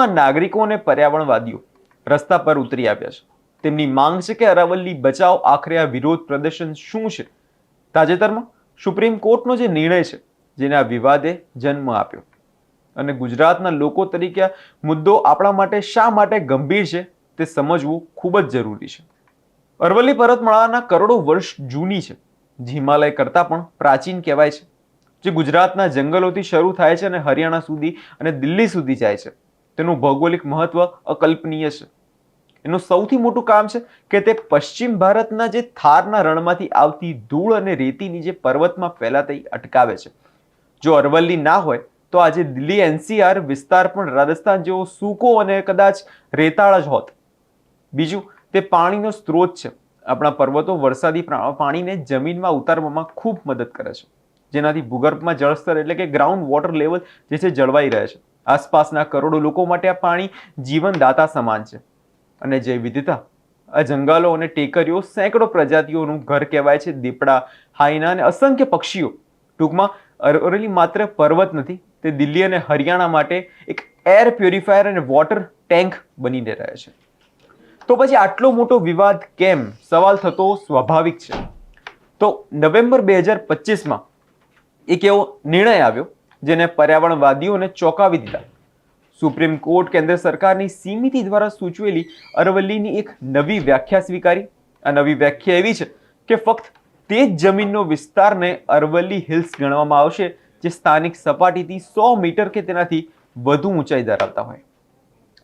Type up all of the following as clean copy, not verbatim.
નાગરિકો અને પર્યાવરણવાદીઓ રસ્તા પર ઉતરી આવ્યા છે. તેમની માંગ છે કે અરાવલી બચાવ. આખરે આ વિરોધ પ્રદર્શન શું છે? તાજેતરમાં સુપ્રીમ કોર્ટનો જે નિર્ણય છે, જેને આ વિવાદે જન્મ આપ્યો, અને ગુજરાતના લોકો તરીકે આ મુદ્દો આપણા માટે શા માટે ગંભીર છે તે સમજવું ખૂબ જ જરૂરી છે. અરવલ્લી પર્વતમાળાના કરોડો વર્ષ જૂની છે, જે હિમાલય કરતાં પણ પ્રાચીન કહેવાય છે, જે ગુજરાતના જંગલોથી શરૂ થાય છે અને હરિયાણા સુધી અને દિલ્હી સુધી જાય છે. તેનું ભૌગોલિક મહત્વ અકલ્પનીય છે. એનું સૌથી મોટું કામ છે કે તે પશ્ચિમ ભારતના જે થારના રણમાંથી આવતી ધૂળ અને રેતીની જે પર્વતમાં ફેલાતી અટકાવે છે. જો અરવલ્લી ના હોય તો આજે દિલ્હી એનસીઆર વિસ્તાર પણ રાજસ્થાન જેવો સૂકો અને કદાચ રેતાળ જ હોત. બીજું, તે પાણીનો સ્ત્રોત છે. આપણા પર્વતો વરસાદી પાણીને જમીનમાં ઉતારવામાં ખૂબ મદદ કરે છે, જેનાથી ભૂગર્ભમાં જળસ્તર એટલે કે ગ્રાઉન્ડ વોટર લેવલ જે છે જળવાઈ રહે છે. આસપાસના કરોડો લોકો માટે આ પાણી જીવનદાતા સમાન છે. અને જૈવ વિવિધતા, આ જંગલો અને ટેકરીઓ સેંકડો પ્રજાતિઓનું ઘર કહેવાય છે. દીપડા, હાઈના અને અસંખ્ય પક્ષીઓ. ટૂંકમાં અરવલ્લી માત્ર પર્વત નથી, તે દિલ્હી અને હરિયાણા માટે એક એર પ્યોરિફાયર અને વોટર ટેન્ક બનીને રહે છે. તો પછી આટલો મોટો વિવાદ કેમ? સવાલ થતો સ્વાભાવિક છે. તો નવેમ્બર 2025માં એક એવો નિર્ણય આવ્યો જેને પર્યાવરણવાદીઓને ચોંકાવી દીધા. સુપ્રીમ કોર્ટ કેન્દ્ર સરકારની સમિતિ દ્વારા સૂચવેલી અરવલ્લીની એક નવી વ્યાખ્યા સ્વીકારી. આ નવી વ્યાખ્યા એવી છે કે ફક્ત તે જ જમીનનો વિસ્તારને અરવલ્લી હિલ્સ ગણવામાં આવશે જે સ્થાનિક સપાટીથી 100 મીટર કે તેનાથી વધુ ઊંચાઈ ધરાવતા હોય.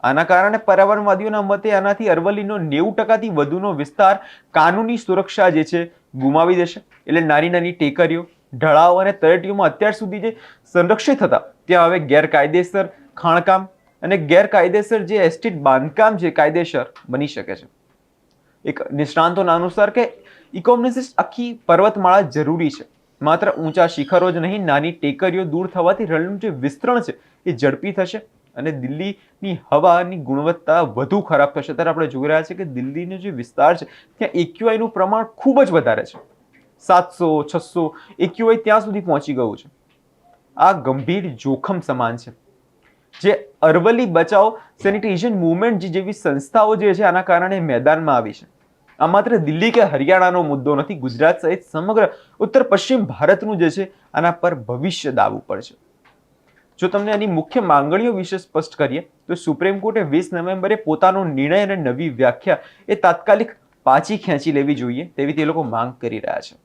આના કારણે પર્યાવરણવાદીઓના મતે આનાથી અરવલ્લીનો 90%થી વધુનો વિસ્તાર કાનૂની સુરક્ષા જે છે ગુમાવી દેશે. એટલે નાની નાની ટેકરીઓ, ઢળાવ અને તળેટીઓમાં અત્યાર સુધી જે સંરક્ષિત હતા ત્યાં હવે ગેરકાયદેસર ખાણકામ અને ગેરકાયદેસર જે એસ્ટેટ બાંધકામ જે કાયદેસર બની શકે છે. એક નિષ્ણાંતોના અનુસાર કે ઇકોનોમિસ્ટ આખી પર્વતમાળા જરૂરી છે. માત્ર ઊંચા શિખરો જ નહીં, નાની ટેકરીઓ દૂર થવાથી રણનું જે વિસ્તરણ છે એ ઝડપી થશે અને દિલ્હીની હવાની ગુણવત્તા વધુ ખરાબ થશે. ત્યારે આપણે જોઈ રહ્યા છીએ કે દિલ્હીનો જે વિસ્તાર છે ત્યાં એક્યુઆઈનું પ્રમાણ ખૂબ જ વધારે છે. 700, 600 એક્યુઆઈ ત્યાં સુધી પહોંચી ગયું છે. આ ગંભીર જોખમ સમાન છે, જે અરવલ્લી બચાવ સેનિટેશન મુવમેન્ટ જેવી સંસ્થાઓ જે છે આના કારણે મેદાનમાં આવી છે. આ માત્ર દિલ્હી કે હરિયાણાનો મુદ્દો નથી, ગુજરાત સહિત સમગ્ર ઉત્તર પશ્ચિમ ભારતનું જે છે આના પર ભવિષ્ય દાવ ઉપર છે. જો તમને આની મુખ્ય માંગણીઓ વિશે સ્પષ્ટ કરીએ તો સુપ્રીમ કોર્ટે 20 નવેમ્બરે પોતાનો નિર્ણય અને નવી વ્યાખ્યા એ તાત્કાલિક પાછી ખેંચી લેવી જોઈએ તેવી તે લોકો માંગ કરી રહ્યા છે.